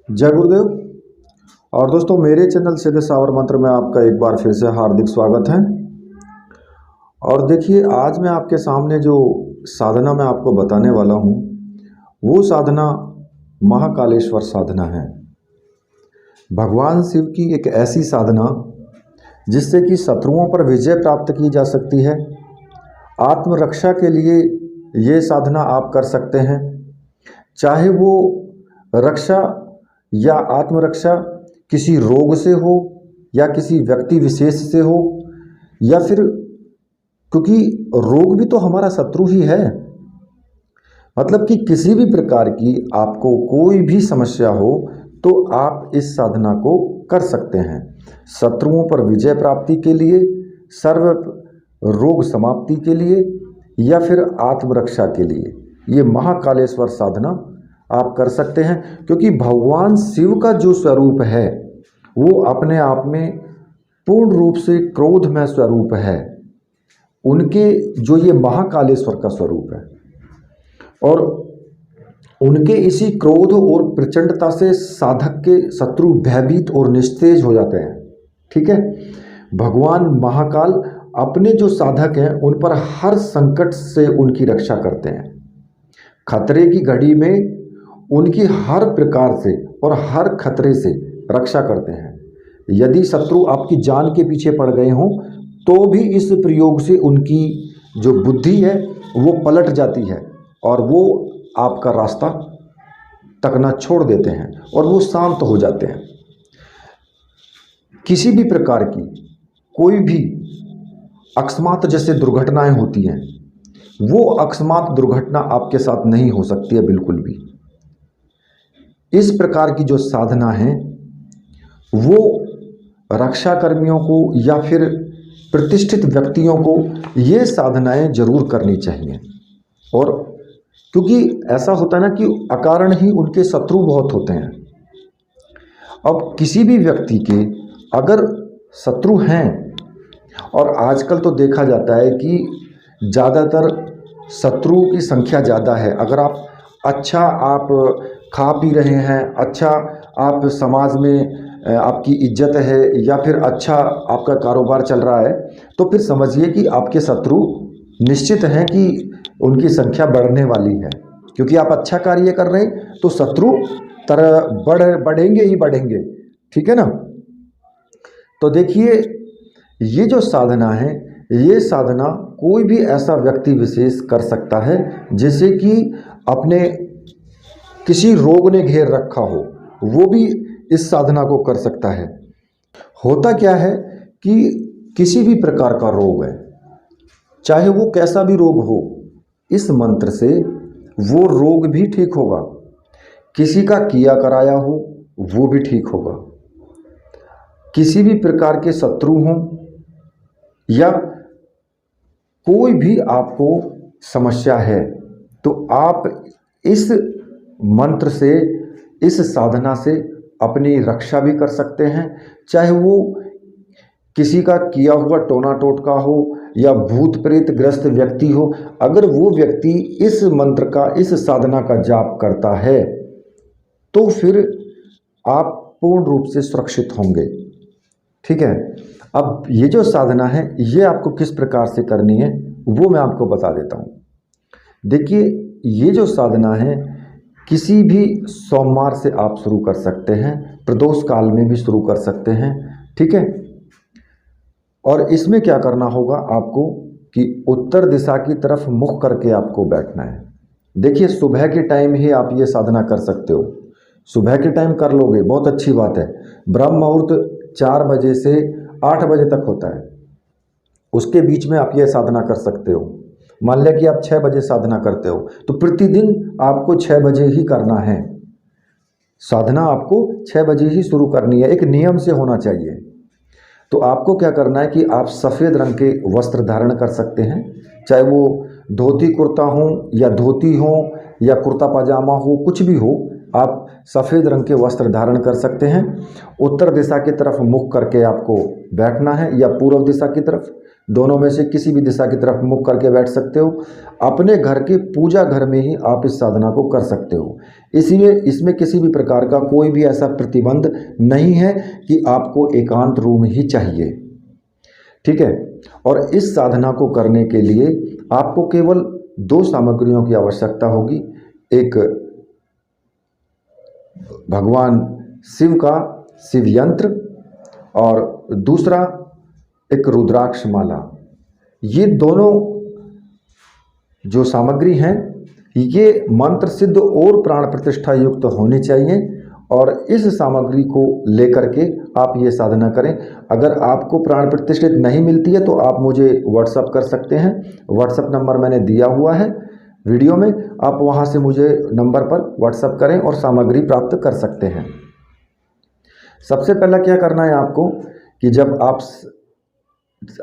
जय गुरुदेव। और दोस्तों, मेरे चैनल सीधे सावर मंत्र में आपका एक बार फिर से हार्दिक स्वागत है। और देखिए, आज मैं आपके सामने जो साधना मैं आपको बताने वाला हूँ वो साधना महाकालेश्वर साधना है। भगवान शिव की एक ऐसी साधना जिससे कि शत्रुओं पर विजय प्राप्त की जा सकती है। आत्मरक्षा के लिए ये साधना आप कर सकते हैं, चाहे वो रक्षा या आत्मरक्षा किसी रोग से हो या किसी व्यक्ति विशेष से हो, या फिर क्योंकि रोग भी तो हमारा शत्रु ही है। मतलब कि किसी भी प्रकार की आपको कोई भी समस्या हो तो आप इस साधना को कर सकते हैं। शत्रुओं पर विजय प्राप्ति के लिए, सर्व रोग समाप्ति के लिए, या फिर आत्मरक्षा के लिए ये महाकालेश्वर साधना आप कर सकते हैं। क्योंकि भगवान शिव का जो स्वरूप है वो अपने आप में पूर्ण रूप से क्रोधमय स्वरूप है। उनके जो ये महाकालेश्वर का स्वरूप है, और उनके इसी क्रोध और प्रचंडता से साधक के शत्रु भयभीत और निस्तेज हो जाते हैं। ठीक है, भगवान महाकाल अपने जो साधक हैं उन पर हर संकट से उनकी रक्षा करते हैं। खतरे की घड़ी में उनकी हर प्रकार से और हर खतरे से रक्षा करते हैं। यदि शत्रु आपकी जान के पीछे पड़ गए हों तो भी इस प्रयोग से उनकी जो बुद्धि है वो पलट जाती है और वो आपका रास्ता तकना छोड़ देते हैं और वो शांत हो जाते हैं। किसी भी प्रकार की कोई भी अकस्मात जैसे दुर्घटनाएं होती हैं, वो अकस्मात दुर्घटना आपके साथ नहीं हो सकती है बिल्कुल भी। इस प्रकार की जो साधना है वो रक्षा कर्मियों को या फिर प्रतिष्ठित व्यक्तियों को ये साधनाएं जरूर करनी चाहिए। और क्योंकि ऐसा होता है ना कि अकारण ही उनके शत्रु बहुत होते हैं। अब किसी भी व्यक्ति के अगर शत्रु हैं, और आजकल तो देखा जाता है कि ज़्यादातर शत्रुओं की संख्या ज़्यादा है। अगर आप आप खा पी रहे हैं, अच्छा आप समाज में आपकी इज्जत है, या फिर अच्छा आपका कारोबार चल रहा है, तो फिर समझिए कि आपके शत्रु निश्चित हैं कि उनकी संख्या बढ़ने वाली है। क्योंकि आप अच्छा कार्य कर रहे हैं तो शत्रु बढ़ेंगे ही बढ़ेंगे। ठीक है ना। तो देखिए, ये जो साधना है, ये साधना कोई भी ऐसा व्यक्ति विशेष कर सकता है जैसे कि अपने किसी रोग ने घेर रखा हो, वो भी इस साधना को कर सकता है। होता क्या है कि किसी भी प्रकार का रोग है, चाहे वो कैसा भी रोग हो, इस मंत्र से वो रोग भी ठीक होगा। किसी का किया कराया हो वो भी ठीक होगा। किसी भी प्रकार के शत्रु हों या कोई भी आपको समस्या है, तो आप इस मंत्र से, इस साधना से अपनी रक्षा भी कर सकते हैं। चाहे वो किसी का किया हुआ टोना टोटका हो या भूत प्रेत ग्रस्त व्यक्ति हो, अगर वो व्यक्ति इस मंत्र का, इस साधना का जाप करता है तो फिर आप पूर्ण रूप से सुरक्षित होंगे। ठीक है। अब ये जो साधना है ये आपको किस प्रकार से करनी है वो मैं आपको बता देता हूँ। देखिए, ये जो साधना है किसी भी सोमवार से आप शुरू कर सकते हैं, प्रदोष काल में भी शुरू कर सकते हैं। ठीक है। और इसमें क्या करना होगा आपको कि उत्तर दिशा की तरफ मुख करके आपको बैठना है। देखिए, सुबह के टाइम ही आप ये साधना कर सकते हो। सुबह के टाइम कर लोगे बहुत अच्छी बात है। ब्रह्म मुहूर्त 4 बजे से 8 बजे तक होता है, उसके बीच में आप ये साधना कर सकते हो। मान लिया कि आप 6 बजे साधना करते हो तो प्रतिदिन आपको 6 बजे ही करना है। साधना आपको 6 बजे ही शुरू करनी है, एक नियम से होना चाहिए। तो आपको क्या करना है कि आप सफ़ेद रंग के वस्त्र धारण कर सकते हैं, चाहे वो धोती कुर्ता हो या धोती हो या कुर्ता पाजामा हो, कुछ भी हो, आप सफ़ेद रंग के वस्त्र धारण कर सकते हैं। उत्तर दिशा की तरफ मुख करके आपको बैठना है या पूर्व दिशा की तरफ, दोनों में से किसी भी दिशा की तरफ मुख करके बैठ सकते हो। अपने घर के पूजा घर में ही आप इस साधना को कर सकते हो। इसलिए इसमें किसी भी प्रकार का कोई भी ऐसा प्रतिबंध नहीं है कि आपको एकांत रूम ही चाहिए, ठीक है। और इस साधना को करने के लिए आपको केवल 2 सामग्रियों की आवश्यकता होगी। एक भगवान शिव का शिव यंत्र और दूसरा एक रुद्राक्ष माला। ये दोनों जो सामग्री हैं ये मंत्र सिद्ध और प्राण प्रतिष्ठा युक्त होनी चाहिए और इस सामग्री को लेकर के आप ये साधना करें। अगर आपको प्राण प्रतिष्ठित नहीं मिलती है तो आप मुझे व्हाट्सअप कर सकते हैं। व्हाट्सअप नंबर मैंने दिया हुआ है वीडियो में, आप वहाँ से मुझे नंबर पर व्हाट्सअप करें और सामग्री प्राप्त कर सकते हैं। सबसे पहला क्या करना है आपको कि जब आप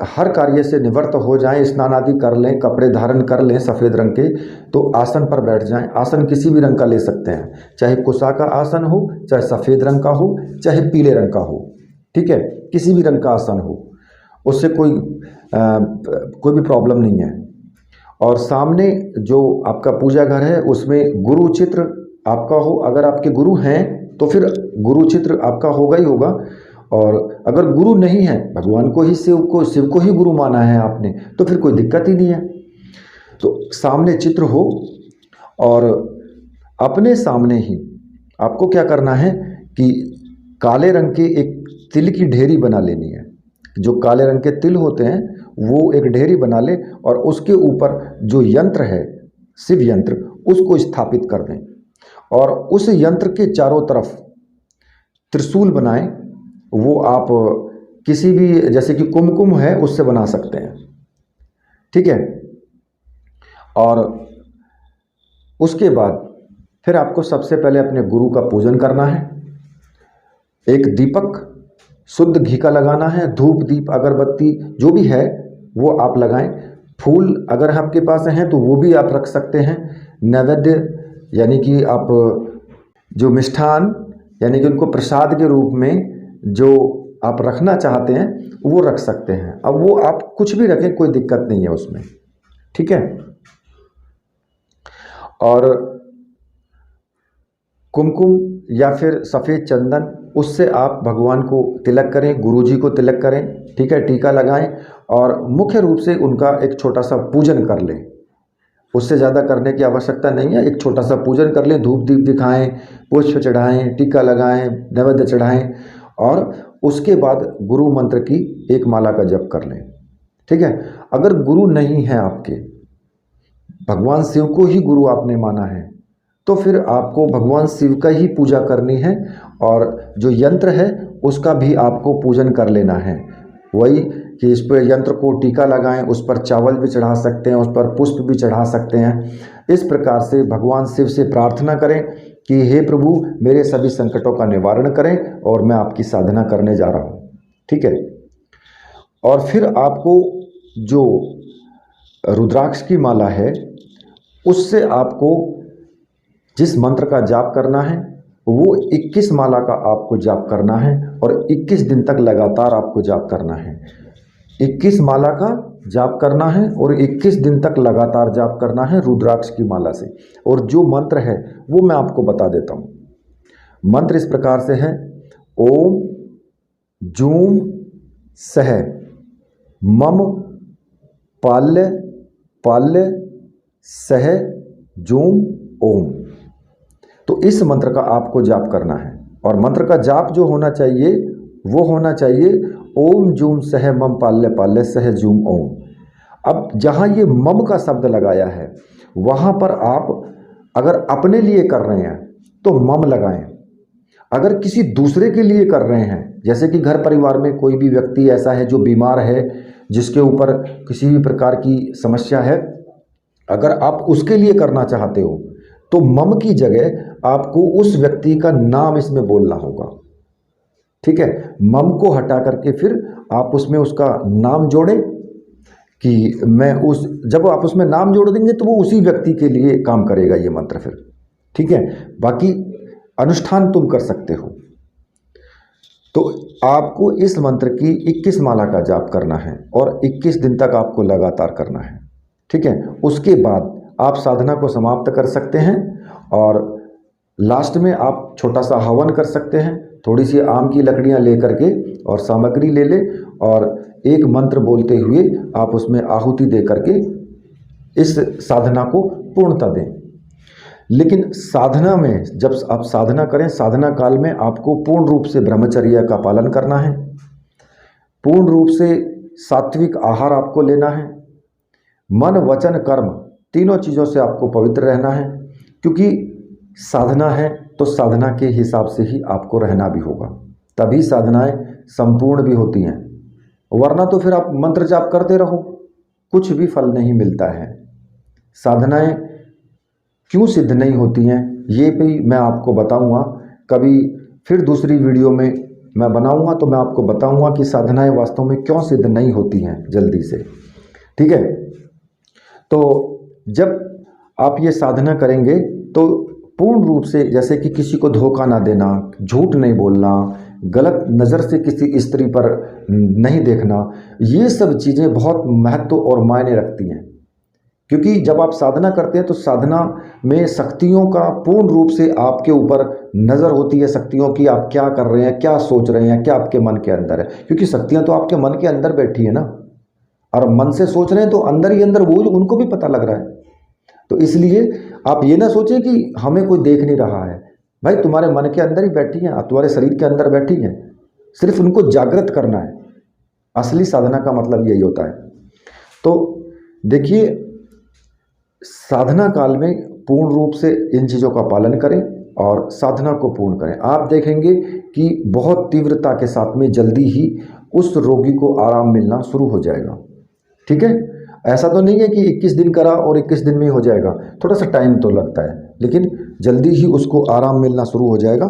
हर कार्य से निवृत्त हो जाएं, स्नान आदि कर लें, कपड़े धारण कर लें सफ़ेद रंग के, तो आसन पर बैठ जाएं। आसन किसी भी रंग का ले सकते हैं, चाहे कुशा का आसन हो, चाहे सफ़ेद रंग का हो, चाहे पीले रंग का हो, ठीक है, किसी भी रंग का आसन हो, उससे कोई भी प्रॉब्लम नहीं है। और सामने जो आपका पूजा घर है उसमें गुरु चित्र आपका हो। अगर आपके गुरु हैं तो फिर गुरु चित्र आपका होगा ही होगा, और अगर गुरु नहीं है, भगवान को ही शिव को ही गुरु माना है आपने, तो फिर कोई दिक्कत ही नहीं है। तो सामने चित्र हो और अपने सामने ही आपको क्या करना है कि काले रंग के एक तिल की ढेरी बना लेनी है। जो काले रंग के तिल होते हैं वो एक ढेरी बना ले और उसके ऊपर जो यंत्र है शिव यंत्र उसको स्थापित कर दें और उस यंत्र के चारों तरफ त्रिशूल बनाएं। वो आप किसी भी, जैसे कि कुमकुम है उससे बना सकते हैं, ठीक है। और उसके बाद फिर आपको सबसे पहले अपने गुरु का पूजन करना है। एक दीपक शुद्ध घी का लगाना है, धूप दीप अगरबत्ती जो भी है वो आप लगाएं। फूल अगर आपके पास हैं तो वो भी आप रख सकते हैं। नैवेद्य यानी कि आप जो मिष्ठान यानी कि उनको प्रसाद के रूप में जो आप रखना चाहते हैं वो रख सकते हैं। अब वो आप कुछ भी रखें, कोई दिक्कत नहीं है उसमें, ठीक है। और कुमकुम या फिर सफ़ेद चंदन, उससे आप भगवान को तिलक करें, गुरुजी को तिलक करें, ठीक है, टीका लगाएं और मुख्य रूप से उनका एक छोटा सा पूजन कर लें। उससे ज़्यादा करने की आवश्यकता नहीं है, एक छोटा सा पूजन कर लें, धूप दीप दिखाएं, पुष्प चढ़ाएं, टीका लगाएं, नैवेद्य चढ़ाएं और उसके बाद गुरु मंत्र की एक माला का जप कर लें, ठीक है। अगर गुरु नहीं है आपके, भगवान शिव को ही गुरु आपने माना है, तो फिर आपको भगवान शिव का ही पूजा करनी है और जो यंत्र है उसका भी आपको पूजन कर लेना है। वही कि इस पर यंत्र को टीका लगाएं, उस पर चावल भी चढ़ा सकते हैं, उस पर पुष्प भी चढ़ा सकते हैं। इस प्रकार से भगवान शिव से प्रार्थना करें कि हे प्रभु मेरे सभी संकटों का निवारण करें और मैं आपकी साधना करने जा रहा हूँ, ठीक है। और फिर आपको जो रुद्राक्ष की माला है उससे आपको जिस मंत्र का जाप करना है वो 21 माला का आपको जाप करना है और 21 दिन तक लगातार आपको जाप करना है। 21 माला का जाप करना है और 21 दिन तक लगातार जाप करना है रुद्राक्ष की माला से। और जो मंत्र है वो मैं आपको बता देता हूँ। मंत्र इस प्रकार से है, ओम जूम सह मम पाल्य पाल्य सह जूम ओम। तो इस मंत्र का आपको जाप करना है और मंत्र का जाप जो होना चाहिए वो होना चाहिए ओम जूम सह मम पाल्य पाल्य सह जूम ओम। अब जहाँ ये मम का शब्द लगाया है वहाँ पर आप अगर अपने लिए कर रहे हैं तो मम लगाएं। अगर किसी दूसरे के लिए कर रहे हैं, जैसे कि घर परिवार में कोई भी व्यक्ति ऐसा है जो बीमार है, जिसके ऊपर किसी भी प्रकार की समस्या है, अगर आप उसके लिए करना चाहते हो तो मम की जगह आपको उस व्यक्ति का नाम इसमें बोलना होगा, ठीक है। मम को हटा करके फिर आप उसमें उसका नाम जोड़ें कि मैं उस, जब आप उसमें नाम जोड़ देंगे तो वो उसी व्यक्ति के लिए काम करेगा ये मंत्र फिर, ठीक है। बाकी अनुष्ठान तुम कर सकते हो। तो आपको इस मंत्र की 21 माला का जाप करना है और 21 दिन तक आपको लगातार करना है। ठीक है, उसके बाद आप साधना को समाप्त कर सकते हैं और लास्ट में आप छोटा सा हवन कर सकते हैं। थोड़ी सी आम की लकड़ियां लेकर के और सामग्री ले ले और एक मंत्र बोलते हुए आप उसमें आहुति दे करके इस साधना को पूर्णता दें। लेकिन साधना में जब आप साधना करें, साधना काल में आपको पूर्ण रूप से ब्रह्मचर्य का पालन करना है, पूर्ण रूप से सात्विक आहार आपको लेना है, मन वचन कर्म तीनों चीज़ों से आपको पवित्र रहना है, क्योंकि साधना है तो साधना के हिसाब से ही आपको रहना भी होगा, तभी साधनाएं संपूर्ण भी होती हैं। वरना तो फिर आप मंत्र जाप करते रहो, कुछ भी फल नहीं मिलता है। साधनाएं क्यों सिद्ध नहीं होती हैं ये भी मैं आपको बताऊंगा, कभी फिर दूसरी वीडियो में मैं बनाऊंगा तो मैं आपको बताऊंगा कि साधनाएं वास्तव में क्यों सिद्ध नहीं होती हैं जल्दी से। ठीक है, तो जब आप ये साधना करेंगे तो पूर्ण रूप से, जैसे कि किसी को धोखा ना देना, झूठ नहीं बोलना, गलत नज़र से किसी स्त्री पर नहीं देखना, ये सब चीज़ें बहुत महत्व और मायने रखती हैं। क्योंकि जब आप साधना करते हैं तो साधना में शक्तियों का पूर्ण रूप से आपके ऊपर नज़र होती है, शक्तियों की आप क्या कर रहे हैं, क्या सोच रहे हैं, क्या आपके मन के अंदर है, क्योंकि शक्तियाँ तो आपके मन के अंदर बैठी है ना, और मन से सोच रहे हैं तो अंदर ही अंदर वो उनको भी पता लग रहा है। तो इसलिए आप ये ना सोचें कि हमें कोई देख नहीं रहा है, भाई तुम्हारे मन के अंदर ही बैठी हैं, तुम्हारे शरीर के अंदर बैठी हैं, सिर्फ उनको जागृत करना है। असली साधना का मतलब यही होता है। तो देखिए, साधना काल में पूर्ण रूप से इन चीज़ों का पालन करें और साधना को पूर्ण करें। आप देखेंगे कि बहुत तीव्रता के साथ में जल्दी ही उस रोगी को आराम मिलना शुरू हो जाएगा। ठीक है, ऐसा तो नहीं है कि 21 दिन करा और 21 दिन में ही हो जाएगा, थोड़ा सा टाइम तो लगता है, लेकिन जल्दी ही उसको आराम मिलना शुरू हो जाएगा।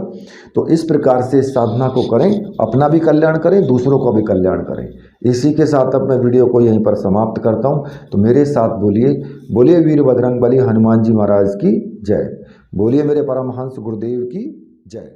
तो इस प्रकार से साधना को करें, अपना भी कल्याण करें, दूसरों का भी कल्याण करें। इसी के साथ अब मैं वीडियो को यहीं पर समाप्त करता हूं। तो मेरे साथ बोलिए, बोलिए वीर बजरंगबली हनुमान जी महाराज की जय, बोलिए मेरे परमहंस गुरुदेव की जय।